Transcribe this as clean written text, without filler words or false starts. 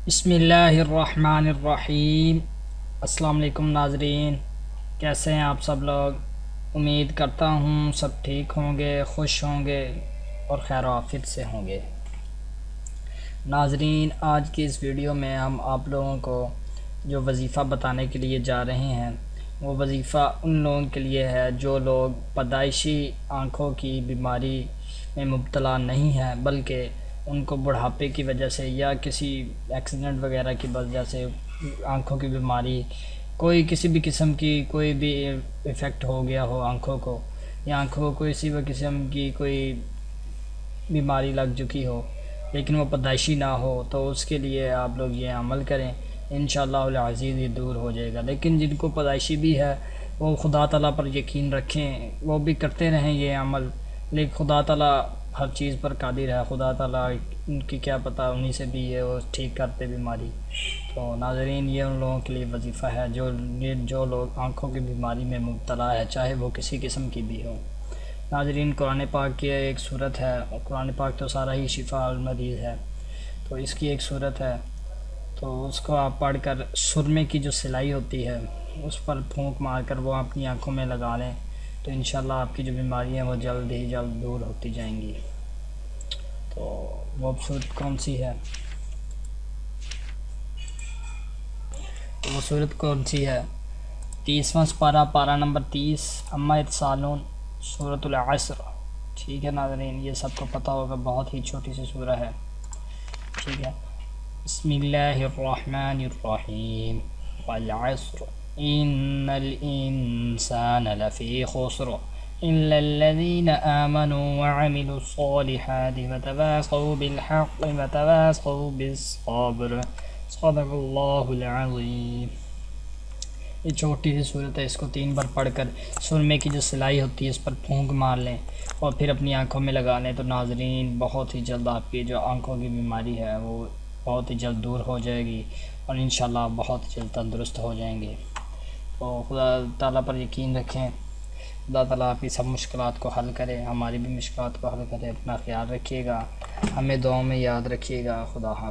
بسم اللہ الرحمن الرحیم۔ السلام علیکم ناظرین، کیسے ہیں آپ سب لوگ؟ امید کرتا ہوں سب ٹھیک ہوں گے، خوش ہوں گے اور خیر و عافیت سے ہوں گے۔ ناظرین، آج کی اس ویڈیو میں ہم آپ لوگوں کو جو وظیفہ بتانے کے لیے جا رہے ہیں وہ وظیفہ ان لوگوں کے لیے ہے جو لوگ پیدائشی آنکھوں کی بیماری میں مبتلا نہیں ہیں، بلکہ ان کو بڑھاپے کی وجہ سے یا کسی ایکسیڈنٹ وغیرہ کی وجہ سے آنکھوں کی بیماری، کوئی کسی بھی قسم کی کوئی بھی ایفیکٹ ہو گیا ہو آنکھوں کو، یا آنکھوں کو کسی بھی قسم کی کوئی بیماری لگ چکی ہو لیکن وہ پیدائشی نہ ہو، تو اس کے لیے آپ لوگ یہ عمل کریں، انشاءاللہ العزیز یہ دور ہو جائے گا۔ لیکن جن کو پیدائشی بھی ہے وہ خدا تعالیٰ پر یقین رکھیں، وہ بھی کرتے رہیں یہ عمل، لیکن خدا تعالیٰ ہر چیز پر قادر ہے، خدا تعالیٰ ان کی کیا پتہ، انہی سے بھی ہے وہ ٹھیک کرتے بیماری۔ تو ناظرین، یہ ان لوگوں کے لیے وظیفہ ہے جو لوگ آنکھوں کی بیماری میں مبتلا ہے، چاہے وہ کسی قسم کی بھی ہو۔ ناظرین، قرآن پاک کی ایک صورت ہے، قرآن پاک تو سارا ہی شفاء المرید ہے، تو اس کی ایک صورت ہے، تو اس کو آپ پڑھ کر سرمے کی جو سلائی ہوتی ہے اس پر پھونک مار کر وہ اپنی آنکھوں میں لگا لیں، تو انشاءاللہ آپ کی جو بیماری ہیں وہ جلد ہی جلد دور ہوتی جائیں گی۔ تو وہ صورت کون سی ہے؟ ہے 30واں سپارہ، پارہ نمبر 30، اما یتسالون، سورۃ العصر۔ ٹھیک ہے ناظرین، یہ سب کو پتہ ہوگا، بہت ہی چھوٹی سی سورہ ہے۔ ٹھیک ہے، بسم اللہ الرحمن الرحیم، والعصر ان الانسان لفی خسر الا الذین آمنوا وعملوا الصالحات وتواصوا بالحق وتواصوا بالصبر، صدق اللہ العظیم۔ یہ چھوٹی سی صورت ہے، اس کو 3 بار پڑھ کر سرمے کی جو سلائی ہوتی ہے اس پر پھونک مار لیں اور پھر اپنی آنکھوں میں لگا لیں، تو ناظرین بہت ہی جلد آپ کی جو آنکھوں کی بیماری ہے وہ بہت ہی جلد دور ہو جائے گی اور انشاءاللہ آپ بہت ہی جلد تندرست ہو جائیں گے۔ تو خدا تعالیٰ پر یقین رکھیں، خدا تعالیٰ آپ کی سب مشکلات کو حل کرے، ہماری بھی مشکلات کو حل کرے۔ اپنا خیال رکھیے گا، ہمیں دعاؤں میں یاد رکھیے گا۔ خدا حافظ۔